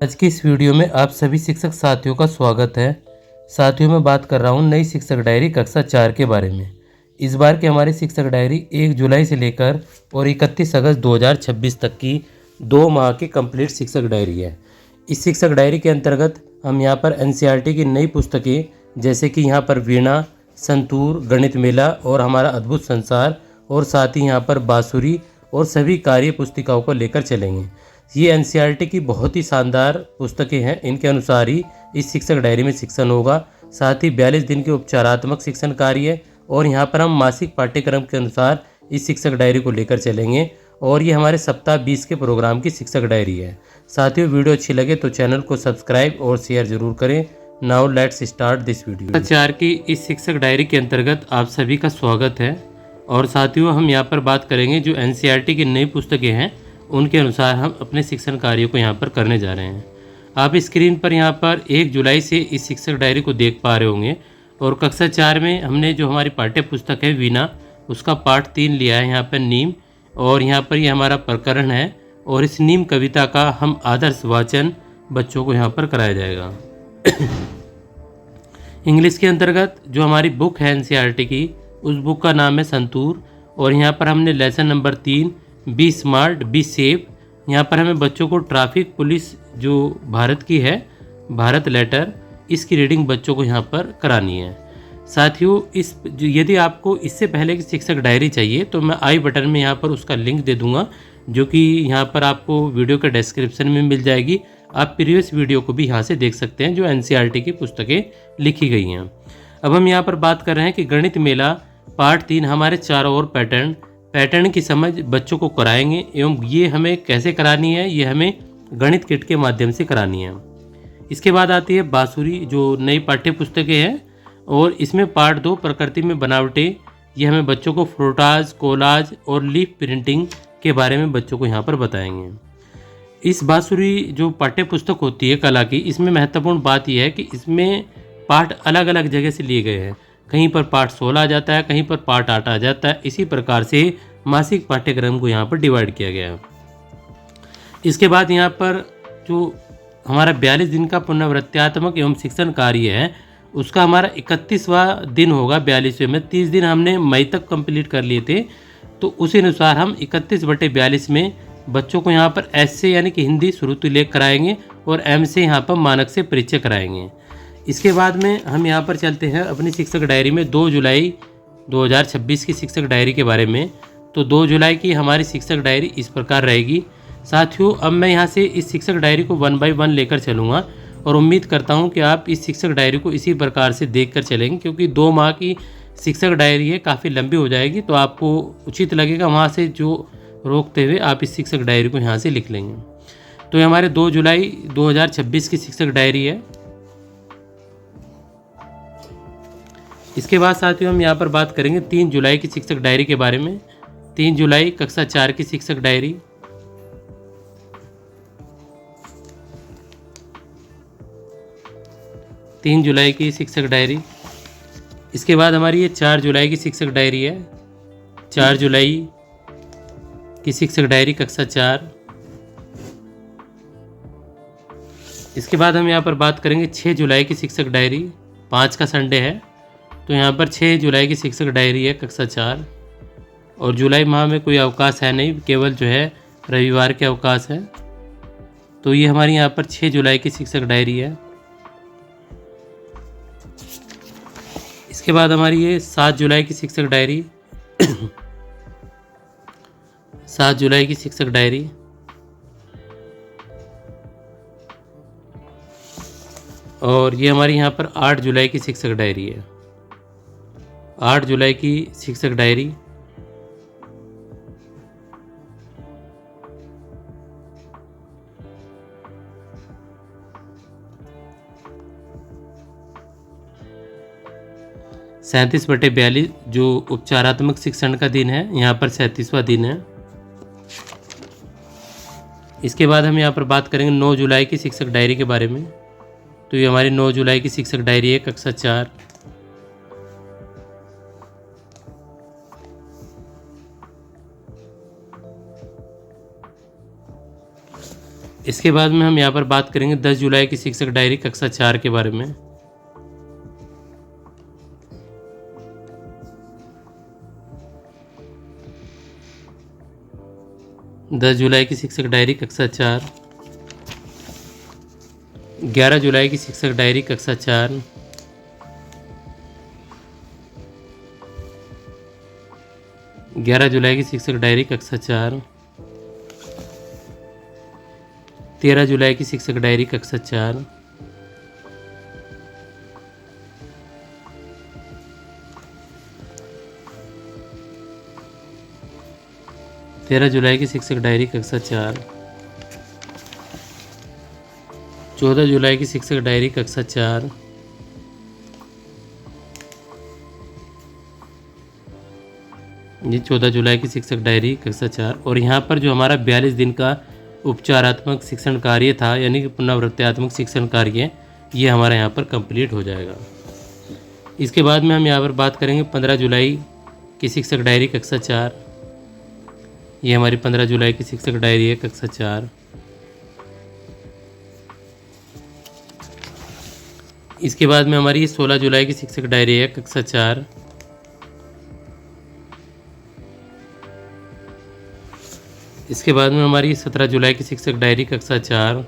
आज की इस वीडियो में आप सभी शिक्षक साथियों का स्वागत है। साथियों, मैं बात कर रहा हूँ नई शिक्षक डायरी कक्षा 4 के बारे में। इस बार की हमारी शिक्षक डायरी 1 जुलाई से लेकर और 31 अगस्त 2026 तक की 2 माह की कंप्लीट शिक्षक डायरी है। इस शिक्षक डायरी के अंतर्गत हम यहाँ पर एनसीईआरटी की नई पुस्तकें जैसे कि यहाँ पर वीणा, संतूर, गणित मेला और हमारा अद्भुत संसार और साथ ही यहाँ पर बांसुरी और सभी कार्य पुस्तिकाओं को लेकर चलेंगे। ये एनसीईआरटी की बहुत ही शानदार पुस्तकें हैं। इनके अनुसार ही इस शिक्षक डायरी में शिक्षण होगा। साथ ही 42 दिन के उपचारात्मक शिक्षण कार्य और यहाँ पर हम मासिक पाठ्यक्रम के अनुसार इस शिक्षक डायरी को लेकर चलेंगे और ये हमारे सप्ताह 20 के प्रोग्राम की शिक्षक डायरी है। साथियों, वीडियो अच्छी लगे तो चैनल को सब्सक्राइब और शेयर जरूर करें। Now let's start this video. 4 की इस शिक्षक डायरी के अंतर्गत आप सभी का स्वागत है। और साथियों, हम यहाँ पर बात करेंगे जो एनसीईआरटी की नई पुस्तकें हैं उनके अनुसार हम अपने शिक्षण कार्यों को यहाँ पर करने जा रहे हैं। आप स्क्रीन पर यहाँ पर 1 जुलाई से इस शिक्षक डायरी को देख पा रहे होंगे। और कक्षा 4 में हमने जो हमारी पाठ्य पुस्तक है वीणा, उसका पाठ 3 लिया है यहाँ पर नीम। और यहाँ पर ये हमारा प्रकरण है और इस नीम कविता का हम आदर्श वाचन बच्चों को यहाँ पर कराया जाएगा। इंग्लिश के अंतर्गत जो हमारी बुक है एनसीईआरटी की, उस बुक का नाम है संतूर। और यहाँ पर हमने lesson number 3 be smart be safe, यहाँ पर हमें बच्चों को ट्रैफिक पुलिस जो भारत की है, भारत लेटर, इसकी रीडिंग बच्चों को यहाँ पर करानी है। साथियों, यदि आपको इससे पहले की शिक्षक डायरी चाहिए तो मैं आई बटन में यहाँ पर उसका लिंक दे दूँगा, जो कि यहाँ पर आपको वीडियो के डिस्क्रिप्शन में मिल जाएगी। आप प्रीवियस वीडियो को भी यहाँ से देख सकते हैं जो एनसीईआरटी की पुस्तकें लिखी गई हैं। अब हम यहाँ पर बात कर रहे हैं कि गणित मेला पार्ट 3 हमारे चारों ओर पैटर्न की समझ बच्चों को कराएंगे। एवं ये हमें कैसे करानी है, ये हमें गणित किट के माध्यम से करानी है। इसके बाद आती है बांसुरी, जो नई पाठ्य पुस्तकें हैं और इसमें पार्ट 2 प्रकृति में बनावटें, ये हमें बच्चों को फ्रोटाज, कोलाज और लीफ प्रिंटिंग के बारे में बच्चों को यहाँ पर बताएंगे। इस बांसुरी जो पाठ्य पुस्तक होती है कला की, इसमें महत्वपूर्ण बात यह है कि इसमें पाठ अलग अलग जगह से लिए गए हैं। कहीं पर पाठ 16 आ जाता है, कहीं पर पाठ 8 आ जाता है। इसी प्रकार से मासिक पाठ्यक्रम को यहाँ पर डिवाइड किया गया है। इसके बाद यहाँ पर जो हमारा 42 दिन का पुनरावृत्त्यात्मक एवं शिक्षण कार्य है, उसका हमारा 31वां दिन होगा। 42वें में 30 दिन हमने मई तक कंप्लीट कर लिए थे, तो उसी अनुसार हम 31/42 में बच्चों को यहाँ पर एस से यानी कि हिंदी श्रुति लेख कराएंगे और एम से यहाँ पर मानक से परिचय कराएंगे। इसके बाद में हम यहाँ पर चलते हैं अपनी शिक्षक डायरी में 2 जुलाई 2026 की शिक्षक डायरी के बारे में। तो 2 जुलाई की हमारी शिक्षक डायरी इस प्रकार रहेगी। साथियों, अब मैं यहाँ से इस शिक्षक डायरी को 1 बाय 1 लेकर चलूँगा और उम्मीद करता हूँ कि आप इस शिक्षक डायरी को इसी प्रकार से देख कर चलेंगे, क्योंकि 2 माह की शिक्षक डायरी है, काफ़ी लंबी हो जाएगी, तो आपको उचित लगेगा वहाँ से जो रोकते हुए आप इस शिक्षक डायरी को यहाँ से लिख लेंगे। तो ये हमारे 2 जुलाई 2026 की शिक्षक डायरी है। इसके बाद साथियों हम यहाँ पर बात करेंगे 3 जुलाई की शिक्षक डायरी के बारे में। 3 जुलाई कक्षा 4 की शिक्षक डायरी। तीन जुलाई की शिक्षक डायरी। इसके बाद हमारी ये 4 जुलाई की शिक्षक डायरी है। 4 जुलाई की शिक्षक डायरी कक्षा 4। इसके बाद हम यहाँ पर बात करेंगे 6 जुलाई की शिक्षक डायरी। 5 का संडे है, तो यहाँ पर 6 जुलाई की शिक्षक डायरी है कक्षा 4। और जुलाई माह में कोई अवकाश है नहीं, केवल जो है रविवार के अवकाश है। तो ये हमारी यहाँ पर 6 जुलाई की शिक्षक डायरी है। इसके बाद हमारी ये 7 जुलाई की शिक्षक डायरी। 7 जुलाई की शिक्षक डायरी। और ये हमारी यहाँ पर 8 जुलाई की शिक्षक डायरी है। 8 जुलाई की शिक्षक डायरी। सैंतीस बटे 42 जो उपचारात्मक शिक्षण का दिन है, यहाँ पर 37वां दिन है। इसके बाद हम यहाँ पर बात करेंगे 9 जुलाई की शिक्षक डायरी के बारे में। तो ये हमारी 9 जुलाई की शिक्षक डायरी है कक्षा 4। इसके बाद में हम यहाँ पर बात करेंगे 10 जुलाई की शिक्षक डायरी कक्षा 4 के बारे में। दस जुलाई की शिक्षक डायरी कक्षा 4, 11 जुलाई की शिक्षक डायरी कक्षा 4, 11 जुलाई की शिक्षक डायरी कक्षा 4, 13 जुलाई की शिक्षक डायरी कक्षा 4, 13 जुलाई की शिक्षक डायरी कक्षा 4, 14 जुलाई की शिक्षक डायरी कक्षा 4, ये 14 जुलाई की शिक्षक डायरी कक्षा 4। और यहाँ पर जो हमारा 42 दिन का उपचारात्मक शिक्षण कार्य था, यानी कि पुनरावृत्त्यात्मक शिक्षण कार्य, ये हमारा यहाँ पर कंप्लीट हो जाएगा। इसके बाद में हम यहाँ पर बात करेंगे 15 जुलाई की शिक्षक डायरी कक्षा 4। ये हमारी 15 जुलाई की शिक्षक डायरी है कक्षा 4। इसके बाद में हमारी 16 जुलाई की शिक्षक डायरी है कक्षा 4। इसके बाद में हमारी 17 जुलाई की शिक्षक डायरी कक्षा 4।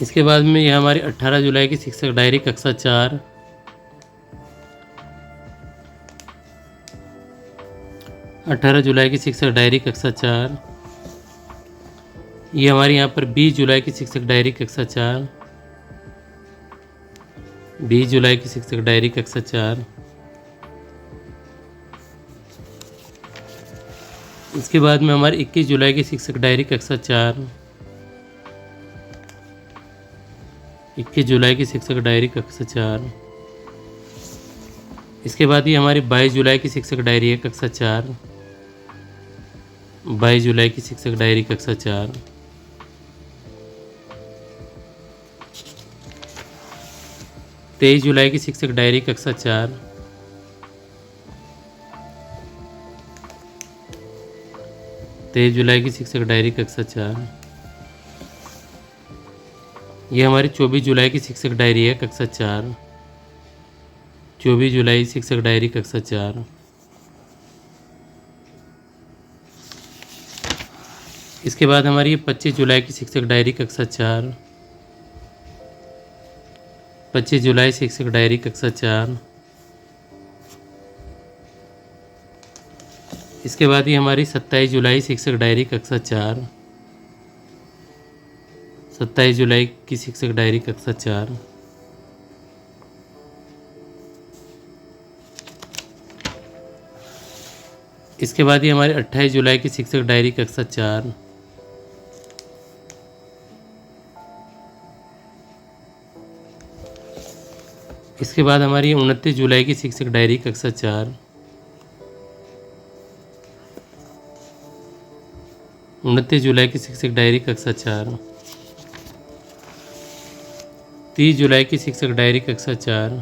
इसके बाद में यह हमारी 18 जुलाई की शिक्षक डायरी कक्षा 4। 18 जुलाई की शिक्षक डायरी कक्षा 4। ये हमारी यहाँ पर 20 जुलाई की शिक्षक डायरी कक्षा 4। 20 जुलाई की शिक्षक डायरी कक्षा 4। इसके बाद में हमारी 21 जुलाई की शिक्षक डायरी कक्षा 4। 21 जुलाई की शिक्षक डायरी कक्षा 4। इसके बाद ये हमारी 22 जुलाई की शिक्षक डायरी है कक्षा 4। 22 जुलाई की शिक्षक डायरी कक्षा 4। तेईस जुलाई की शिक्षक डायरी कक्षा 4। 23 जुलाई की शिक्षक डायरी कक्षा 4। ये हमारी 24 जुलाई की शिक्षक डायरी है कक्षा 4। 24 जुलाई शिक्षक डायरी कक्षा 4। इसके बाद हमारी 25 जुलाई की शिक्षक डायरी कक्षा 4। 25 जुलाई शिक्षक डायरी कक्षा 4। इसके बाद ये हमारी 27 जुलाई शिक्षक डायरी कक्षा 4। 27 जुलाई की शिक्षक डायरी कक्षा 4। इसके बाद ये हमारी 28 जुलाई की शिक्षक डायरी कक्षा 4। 'इसके बाद हमारी 29 जुलाई की शिक्षक डायरी कक्षा 4। 29 जुलाई की शिक्षक डायरी कक्षा 4। 30 जुलाई की शिक्षक डायरी कक्षा 4।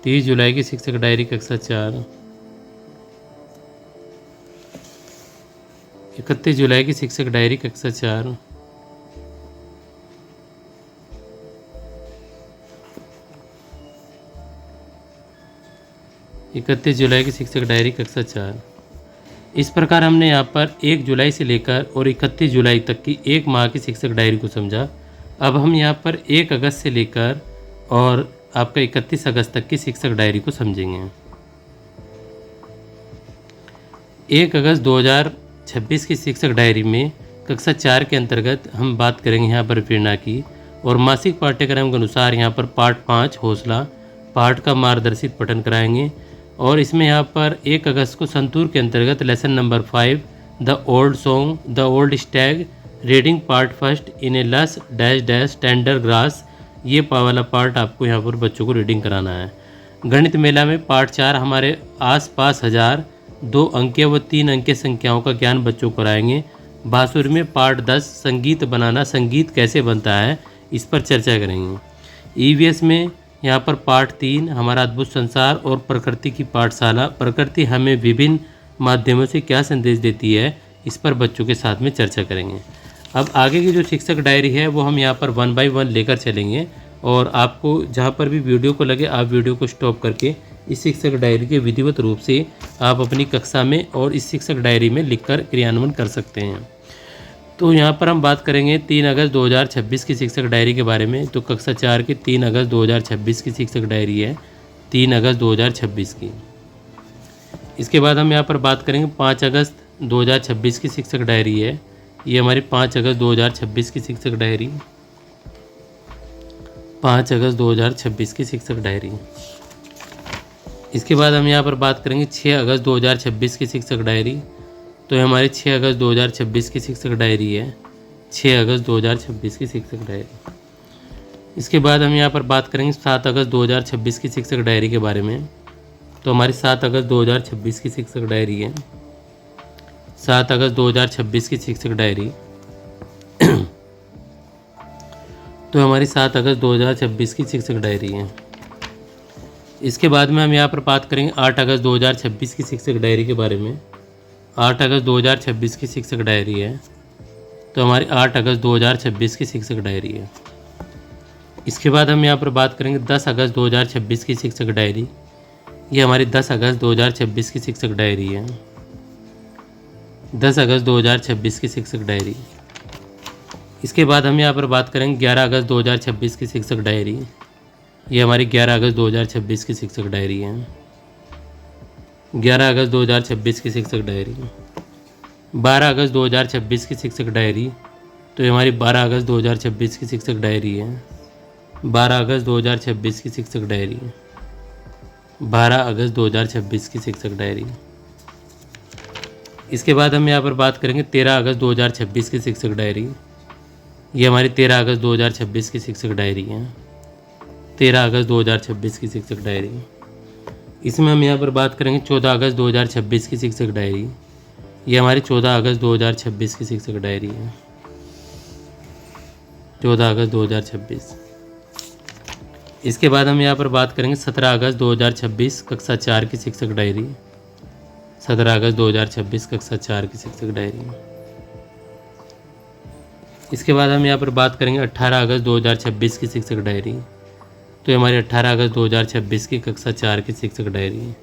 30 जुलाई की शिक्षक डायरी कक्षा 4। 31 जुलाई की शिक्षक डायरी कक्षा 4। 31 जुलाई की शिक्षक डायरी कक्षा 4। इस प्रकार हमने यहाँ पर 1 जुलाई से लेकर और 31 जुलाई तक की एक माह की शिक्षक डायरी को समझा। अब हम यहाँ पर 1 अगस्त से लेकर और आपका 31 अगस्त तक की शिक्षक डायरी को समझेंगे। 1 अगस्त 2026 की शिक्षक डायरी में कक्षा 4 के अंतर्गत हम बात करेंगे यहाँ पर प्रेरणा की, और मासिक पाठ्यक्रम के अनुसार यहाँ पर पाठ 5 हौसला पाठ का मार्गदर्शित पठन कराएंगे। और इसमें यहाँ पर 1 अगस्त को संतूर के अंतर्गत lesson number 5 the old song the old stag reading part first in a lass dash dash tender grass, ये वाला पार्ट आपको यहाँ पर बच्चों को रीडिंग कराना है। गणित मेला में पार्ट 4 हमारे आस पास हजार 2 अंकीय व 3 अंकीय संख्याओं का ज्ञान बच्चों को कराएंगे। बाँसुरी में पार्ट 10 संगीत बनाना, संगीत कैसे बनता है, इस पर चर्चा करेंगे। ईवीएस में यहाँ पर पाठ 3 हमारा अद्भुत संसार और प्रकृति की पाठशाला, प्रकृति हमें विभिन्न माध्यमों से क्या संदेश देती है, इस पर बच्चों के साथ में चर्चा करेंगे। अब आगे की जो शिक्षक डायरी है वो हम यहाँ पर 1 बाय 1 लेकर चलेंगे और आपको जहाँ पर भी वीडियो को लगे आप वीडियो को स्टॉप करके इस शिक्षक डायरी के विधिवत रूप से आप अपनी कक्षा में और इस शिक्षक डायरी में लिखकर क्रियान्वयन कर सकते हैं। तो यहाँ पर हम बात करेंगे 3 अगस्त 2026 की शिक्षक डायरी के बारे में। तो कक्षा 4 की 3 अगस्त 2026 की शिक्षक डायरी है, 3 अगस्त 2026 की। इसके बाद हम यहाँ पर बात करेंगे 5 अगस्त 2026 की शिक्षक डायरी है, ये हमारी 5 अगस्त 2026 की शिक्षक डायरी, 5 अगस्त 2026 की शिक्षक डायरी। इसके बाद हम यहाँ पर बात करेंगे 6 अगस्त 2026 की शिक्षक डायरी। तो हमारी 6 अगस्त 2026 की शिक्षक डायरी है, 6 अगस्त 2026 की शिक्षक डायरी। इसके बाद हम यहाँ पर बात करेंगे 7 अगस्त 2026 की शिक्षक डायरी के बारे में। तो हमारी 7 अगस्त 2026 की शिक्षक डायरी है, 7 अगस्त 2026 की शिक्षक डायरी। तो हमारी 7 अगस्त 2026 की शिक्षक डायरी है। इसके बाद में हम यहाँ पर बात करेंगे 8 अगस्त 2026 की शिक्षक डायरी के बारे में। 8 अगस्त 2026 की शिक्षक डायरी है, तो हमारी 8 अगस्त 2026 की शिक्षक डायरी है। इसके बाद हम यहाँ पर बात करेंगे 10 अगस्त 2026 की शिक्षक डायरी, ये हमारी 10 अगस्त 2026 की शिक्षक डायरी है, 10 अगस्त 2026 की शिक्षक डायरी। इसके बाद हम यहाँ पर बात करेंगे 11 अगस्त 2026 की शिक्षक डायरी, ये हमारी 11 अगस्त 2026 की शिक्षक डायरी है, 11 अगस्त 2026 की शिक्षक डायरी। 12 अगस्त 2026 की शिक्षक डायरी, तो ये हमारी 12 अगस्त 2026 की शिक्षक डायरी है, 12 अगस्त 2026 की शिक्षक डायरी, 12 अगस्त 2026 की शिक्षक डायरी। इसके बाद हम यहाँ पर बात करेंगे 13 अगस्त 2026 की शिक्षक डायरी, ये हमारी 13 अगस्त 2026 की शिक्षक डायरी है, 13 अगस्त 2026 की शिक्षक डायरी। इसमें हम यहाँ पर बात करेंगे 14 अगस्त 2026 की शिक्षक डायरी, ये हमारी 14 अगस्त 2026 की शिक्षक डायरी है, 14 अगस्त 2026। इसके बाद हम यहाँ पर बात करेंगे 17 अगस्त 2026 कक्षा 4 की शिक्षक डायरी, 17 अगस्त 2026 कक्षा 4 की शिक्षक डायरी। इसके बाद हम यहाँ पर बात करेंगे 18 अगस्त 2026 की शिक्षक डायरी, तो ये हमारी 18 अगस्त 2026 की कक्षा 4 की शिक्षक डायरी,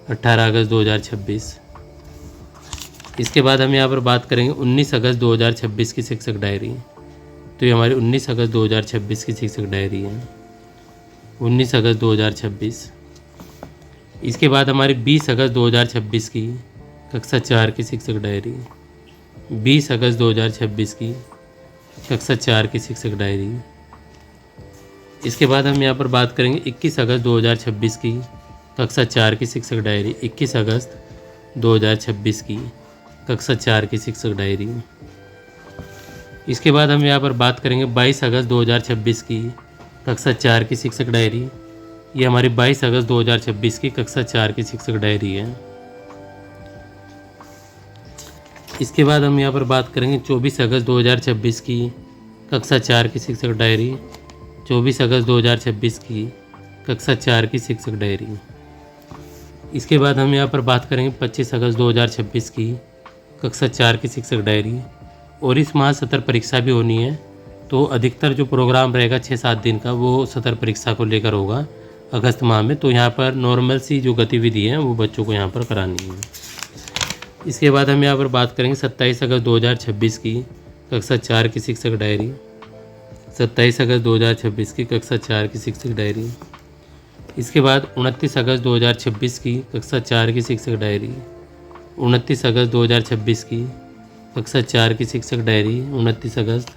18 अगस्त 2026। इसके बाद हम यहाँ पर बात करेंगे 19 अगस्त 2026 की शिक्षक डायरी, तो ये हमारी 19 अगस्त 2026 की शिक्षक डायरी है, 19 अगस्त 2026। इसके बाद हमारी 20 अगस्त 2026 की कक्षा 4 की शिक्षक डायरी, 20 अगस्त 2026 की कक्षा 4 की शिक्षक डायरी। इसके बाद हम यहाँ पर बात करेंगे 21 अगस्त 2026 की कक्षा 4 की शिक्षक डायरी, 21 अगस्त 2026 की कक्षा 4 की शिक्षक डायरी। इसके बाद हम यहाँ पर बात करेंगे 22 अगस्त 2026 की कक्षा 4 की शिक्षक डायरी, ये हमारी 22 अगस्त 2026 की कक्षा 4 की शिक्षक डायरी है। इसके बाद हम यहाँ पर बात करेंगे 24 अगस्त 2026 की कक्षा 4 की शिक्षक डायरी, 24 अगस्त 2026 की कक्षा 4 की शिक्षक डायरी। इसके बाद हम यहाँ पर बात करेंगे 25 अगस्त 2026 की कक्षा 4 की शिक्षक डायरी। और इस माह सत्र परीक्षा भी होनी है, तो अधिकतर जो प्रोग्राम रहेगा 6-7 दिन का वो सत्र परीक्षा को लेकर होगा अगस्त माह में। तो यहाँ पर नॉर्मल सी जो गतिविधि है वो बच्चों को यहाँ पर करानी है। इसके बाद हम यहाँ पर बात करेंगे 27 अगस्त 2026 की कक्षा 4 की शिक्षक डायरी, 27 अगस्त 2026 की कक्षा 4 की शिक्षक डायरी। इसके बाद 29 अगस्त 2026 की कक्षा 4 की शिक्षक डायरी, 29 अगस्त 2026 की कक्षा 4 की शिक्षक डायरी, 29 अगस्त।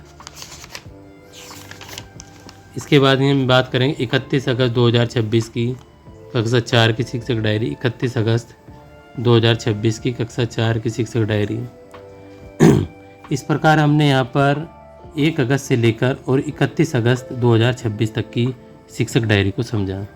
इसके बाद हम बात करेंगे 31 अगस्त 2026 की कक्षा 4 की शिक्षक डायरी, 31 अगस्त 2026 की कक्षा 4 की शिक्षक डायरी। इस प्रकार हमने यहाँ पर 1 अगस्त से लेकर और 31 अगस्त 2026 तक की शिक्षक डायरी को समझा।